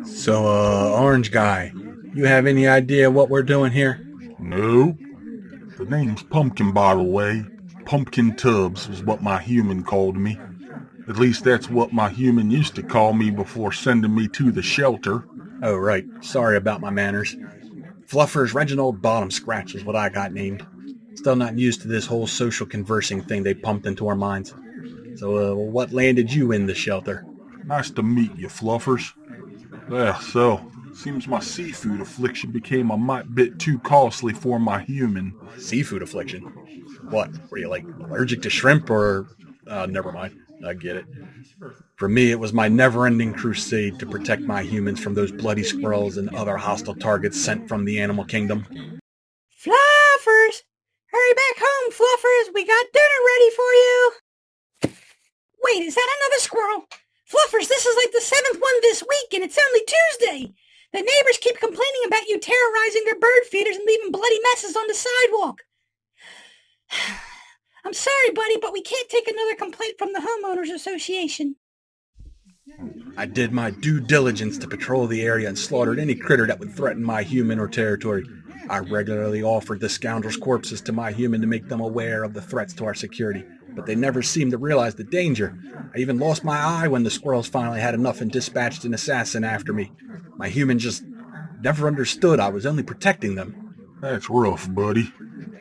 So, orange guy, you have any idea what we're doing here? No. The name's Pumpkin, by the way. Pumpkin Tubbs is what my human called me. At least that's what my human used to call me before sending me to the shelter. Oh, right. Sorry about my manners. Fluffers Reginald Bottomscratch is what I got named. Still not used to this whole social conversing thing they pumped into our minds. So, what landed you in the shelter? Nice to meet you, Fluffers. So, seems my seafood affliction became a mite bit too costly for my human. Seafood affliction? What, were you, allergic to shrimp or... never mind. I get it. For me, it was my never-ending crusade to protect my humans from those bloody squirrels and other hostile targets sent from the animal kingdom. Fluffers! Hurry back home, Fluffers! We got dinner ready for you! Wait, is that another squirrel? Fluffers, this is like the 7th one this week, and it's only Tuesday! The neighbors keep complaining about you terrorizing their bird feeders and leaving bloody messes on the sidewalk. I'm sorry, buddy, but we can't take another complaint from the Homeowners Association. I did my due diligence to patrol the area and slaughtered any critter that would threaten my human or territory. I regularly offered the scoundrels' corpses to my human to make them aware of the threats to our security, but they never seemed to realize the danger. I even lost my eye when the squirrels finally had enough and dispatched an assassin after me. My human just never understood I was only protecting them. That's rough, buddy.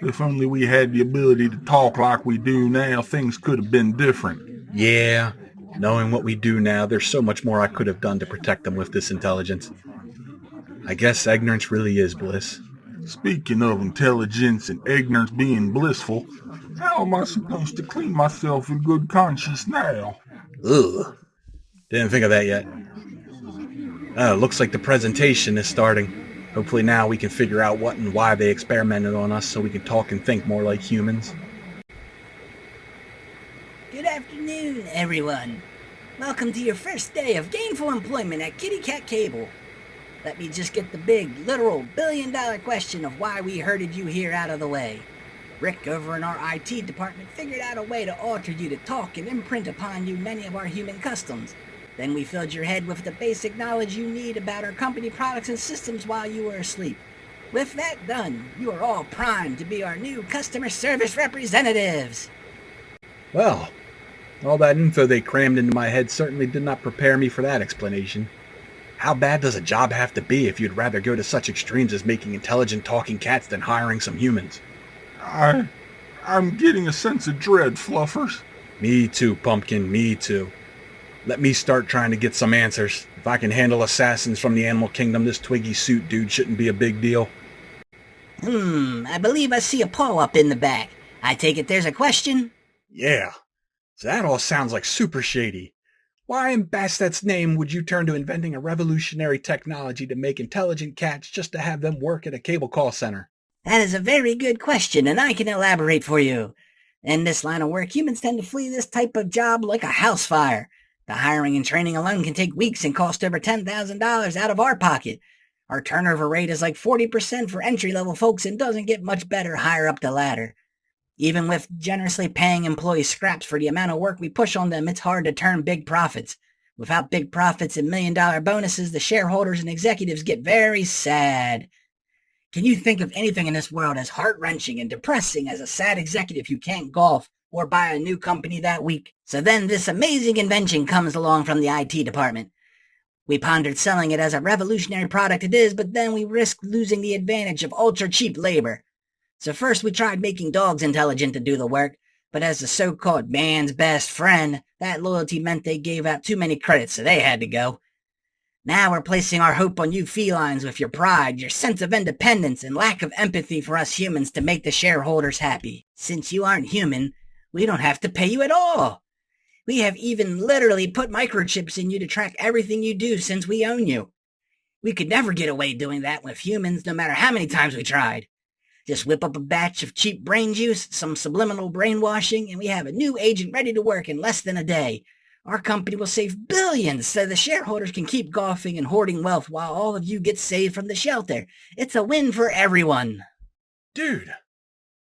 If only we had the ability to talk like we do now, things could have been different. Yeah, knowing what we do now, there's so much more I could have done to protect them with this intelligence. I guess ignorance really is bliss. Speaking of intelligence and ignorance being blissful, how am I supposed to clean myself in good conscience now? Ugh. Didn't think of that yet. Looks like the presentation is starting. Hopefully now we can figure out what and why they experimented on us so we can talk and think more like humans. Good afternoon, everyone. Welcome to your first day of gainful employment at Kitty Cat Cable. Let me just get the big, literal, billion-dollar question of why we herded you here out of the way. Rick over in our IT department figured out a way to alter you to talk and imprint upon you many of our human customs. Then we filled your head with the basic knowledge you need about our company products and systems while you were asleep. With that done, you are all primed to be our new customer service representatives. Well, all that info they crammed into my head certainly did not prepare me for that explanation. How bad does a job have to be if you'd rather go to such extremes as making intelligent talking cats than hiring some humans? I'm getting a sense of dread, Fluffers. Me too, Pumpkin, me too. Let me start trying to get some answers. If I can handle assassins from the animal kingdom, this twiggy suit dude shouldn't be a big deal. I believe I see a paw up in the back. I take it there's a question? Yeah. So that all sounds like super shady. Why in Bastet's name would you turn to inventing a revolutionary technology to make intelligent cats just to have them work at a cable call center? That is a very good question, and I can elaborate for you. In this line of work, humans tend to flee this type of job like a house fire. The hiring and training alone can take weeks and cost over $10,000 out of our pocket. Our turnover rate is like 40% for entry-level folks and doesn't get much better higher up the ladder. Even with generously paying employees scraps for the amount of work we push on them, it's hard to turn big profits. Without big profits and million-dollar bonuses, the shareholders and executives get very sad. Can you think of anything in this world as heart-wrenching and depressing as a sad executive who can't golf or buy a new company that week? So then this amazing invention comes along from the IT department. We pondered selling it as a revolutionary product it is, but then we risked losing the advantage of ultra-cheap labor. So first we tried making dogs intelligent to do the work, but as the so-called man's best friend, that loyalty meant they gave out too many credits, so they had to go. Now we're placing our hope on you felines with your pride, your sense of independence, and lack of empathy for us humans to make the shareholders happy. Since you aren't human, we don't have to pay you at all. We have even literally put microchips in you to track everything you do since we own you. We could never get away doing that with humans, no matter how many times we tried. Just whip up a batch of cheap brain juice, some subliminal brainwashing, and we have a new agent ready to work in less than a day. Our company will save billions so the shareholders can keep golfing and hoarding wealth while all of you get saved from the shelter. It's a win for everyone. Dude,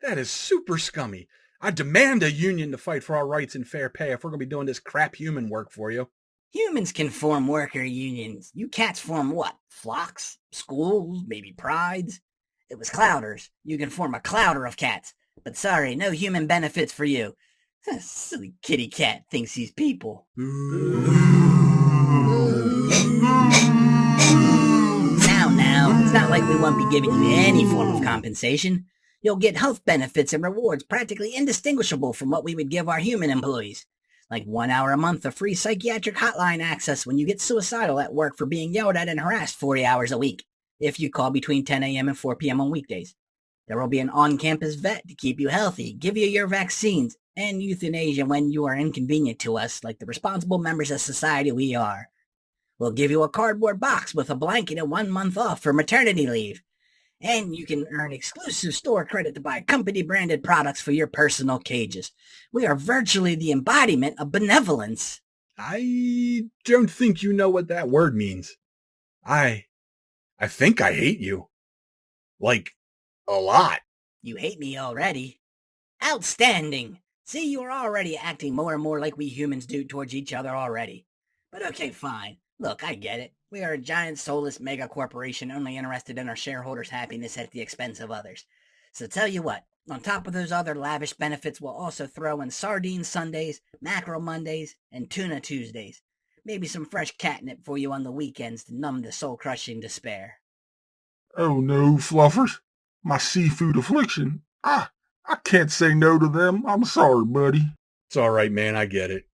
that is super scummy. I demand a union to fight for our rights and fair pay if we're going to be doing this crap human work for you. Humans can form worker unions. You cats form what? Flocks? Schools? Maybe prides? It was clouders. You can form a clouder of cats. But sorry, no human benefits for you. Silly kitty cat thinks he's people. Now, it's not like we won't be giving you any form of compensation. You'll get health benefits and rewards practically indistinguishable from what we would give our human employees. Like 1 hour a month of free psychiatric hotline access when you get suicidal at work for being yelled at and harassed 40 hours a week, if you call between 10 a.m. and 4 p.m. on weekdays. There will be an on-campus vet to keep you healthy, give you your vaccines, and euthanasia when you are inconvenient to us, like the responsible members of society we are. We'll give you a cardboard box with a blanket and 1 month off for maternity leave. And you can earn exclusive store credit to buy company-branded products for your personal cages. We are virtually the embodiment of benevolence. I don't think you know what that word means. I think I hate you. Like, a lot. You hate me already? Outstanding! See, you are already acting more and more like we humans do towards each other already. But okay, fine. Look, I get it. We are a giant soulless mega corporation only interested in our shareholders' happiness at the expense of others. So tell you what, on top of those other lavish benefits, we'll also throw in sardine Sundays, mackerel Mondays, and tuna Tuesdays. Maybe some fresh catnip for you on the weekends to numb the soul-crushing despair. Oh no, Fluffers. My seafood affliction. I can't say no to them. I'm sorry, buddy. It's all right, man. I get it.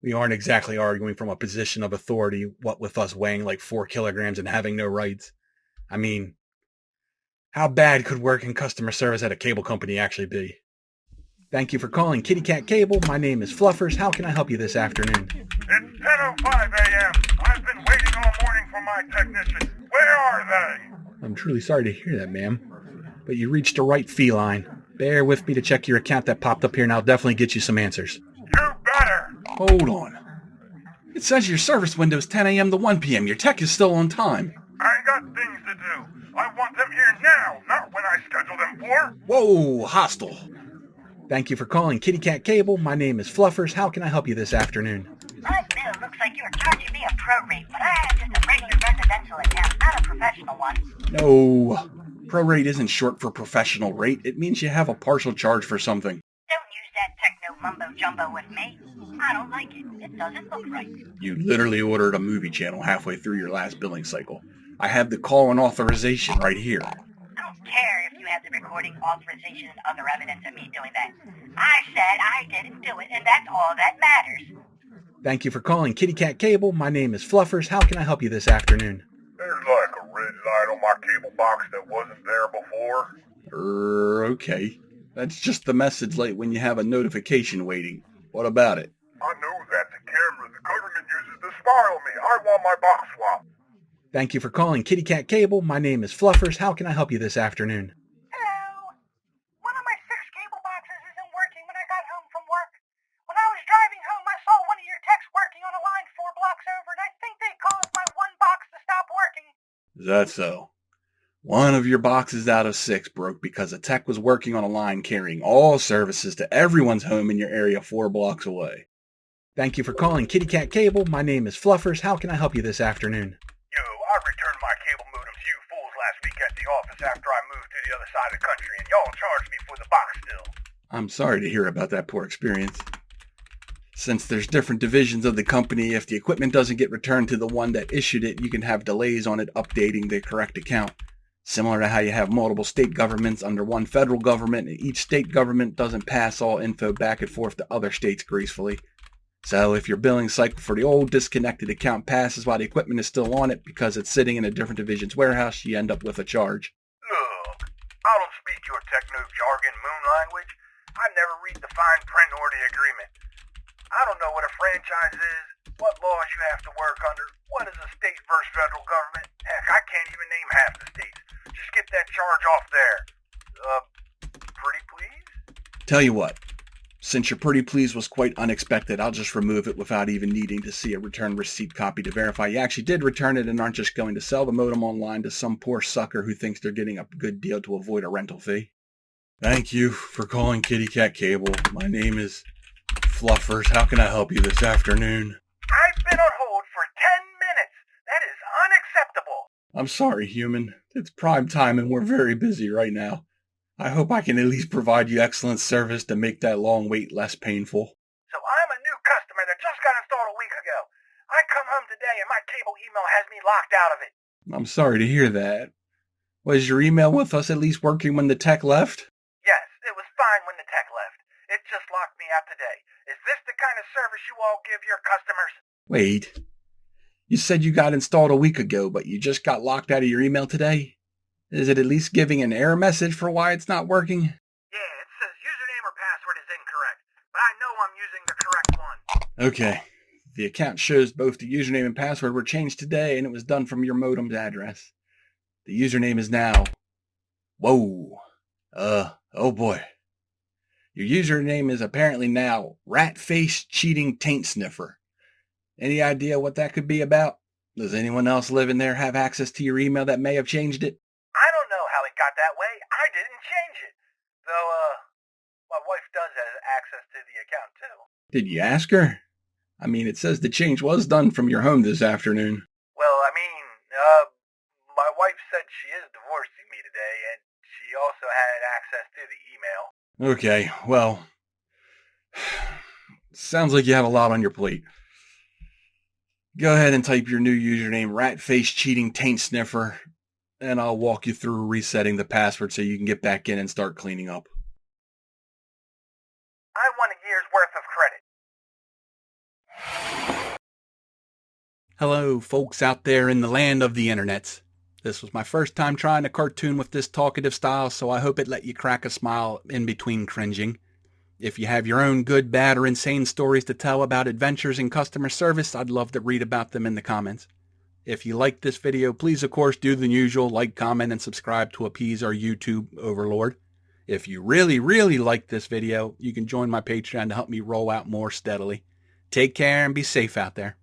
We aren't exactly arguing from a position of authority, what with us weighing like 4 kilograms and having no rights. I mean, how bad could working customer service at a cable company actually be? Thank you for calling Kitty Cat Cable. My name is Fluffers. How can I help you this afternoon? It's 10:05 a.m. I've been waiting all morning for my technician. Where are they? I'm truly sorry to hear that, ma'am. But you reached the right feline. Bear with me to check your account that popped up here, and I'll definitely get you some answers. You better. Hold on. It says your service window is 10 a.m. to 1 p.m. Your tech is still on time. I got things to do. I want them here now, not when I schedule them for. Whoa, hostile. Thank you for calling Kitty Cat Cable. My name is Fluffers. How can I help you this afternoon? My bill looks like you're charging me a prorate, but I have just a regular residential account, not a professional one. No. Prorate isn't short for professional rate. It means you have a partial charge for something. Don't use that techno mumbo-jumbo with me. I don't like it. It doesn't look right. You literally ordered a movie channel halfway through your last billing cycle. I have the call and authorization right here. I don't care if you have the recording authorization and other evidence of me doing that. I said I didn't do it, and that's all that matters. Thank you for calling Kitty Cat Cable. My name is Fluffers. How can I help you this afternoon? There's like a red light on my cable box that wasn't there before. Okay. That's just the message light when you have a notification waiting. What about it? I know that's a camera the government uses to spy on me. I want my box swapped. Thank you for calling Kitty Cat Cable. My name is Fluffers. How can I help you this afternoon? Hello? One of my 6 cable boxes isn't working when I got home from work. When I was driving home, I saw one of your techs working on a line 4 blocks over, and I think they caused my one box to stop working. Is that so? One of your boxes out of 6 broke because a tech was working on a line carrying all services to everyone's home in your area 4 blocks away. Thank you for calling Kitty Cat Cable. My name is Fluffers. How can I help you this afternoon? Yo, I returned my cable modem to you fools last week at the office after I moved to the other side of the country, and y'all charged me for the box still. I'm sorry to hear about that poor experience. Since there's different divisions of the company, if the equipment doesn't get returned to the one that issued it, you can have delays on it updating the correct account. Similar to how you have multiple state governments under one federal government, and each state government doesn't pass all info back and forth to other states gracefully. So if your billing cycle for the old disconnected account passes while the equipment is still on it because it's sitting in a different division's warehouse, you end up with a charge. Look, I don't speak your techno jargon moon language. I never read the fine print or the agreement. I don't know what a franchise is, what laws you have to work under, what is a state versus federal government. Heck, I can't even name half the states. Just get that charge off there. Pretty please? Tell you what, since your pretty please was quite unexpected, I'll just remove it without even needing to see a return receipt copy to verify you actually did return it and aren't just going to sell the modem online to some poor sucker who thinks they're getting a good deal to avoid a rental fee. Thank you for calling Kitty Cat Cable. My name is Fluffers. How can I help you this afternoon? I've been on hold for 10 minutes. That is unacceptable. I'm sorry, human. It's prime time and we're very busy right now. I hope I can at least provide you excellent service to make that long wait less painful. So I'm a new customer that just got installed a week ago. I come home today and my cable email has me locked out of it. I'm sorry to hear that. Was your email with us at least working when the tech left? Yes, it was fine when the tech left. It just locked me out today. Is this the kind of service you all give your customers? Wait. You said you got installed a week ago, but you just got locked out of your email today? Is it at least giving an error message for why it's not working? Yeah, it says username or password is incorrect, but I know I'm using the correct one. Okay. The account shows both the username and password were changed today, and it was done from your modem's address. The username is now... Whoa. Oh boy. Your username is apparently now Rat-Face Cheating Taint Sniffer. Any idea what that could be about? Does anyone else living there have access to your email that may have changed it? I don't know how it got that way. I didn't change it. Though, my wife does have access to the account, too. Did you ask her? I mean, it says the change was done from your home this afternoon. Well, I mean, my wife said she is divorcing me today, and she also had access to the email. Okay, well, sounds like you have a lot on your plate. Go ahead and type your new username, Rat-Face Cheating Taint Sniffer, and I'll walk you through resetting the password so you can get back in and start cleaning up. I want a year's worth of credit. Hello, folks out there in the land of the internets. This was my first time trying a cartoon with this talkative style, so I hope it let you crack a smile in between cringing. If you have your own good, bad, or insane stories to tell about adventures in customer service, I'd love to read about them in the comments. If you liked this video, please of course do the usual, like, comment, and subscribe to appease our YouTube overlord. If you really, really like this video, you can join my Patreon to help me roll out more steadily. Take care and be safe out there.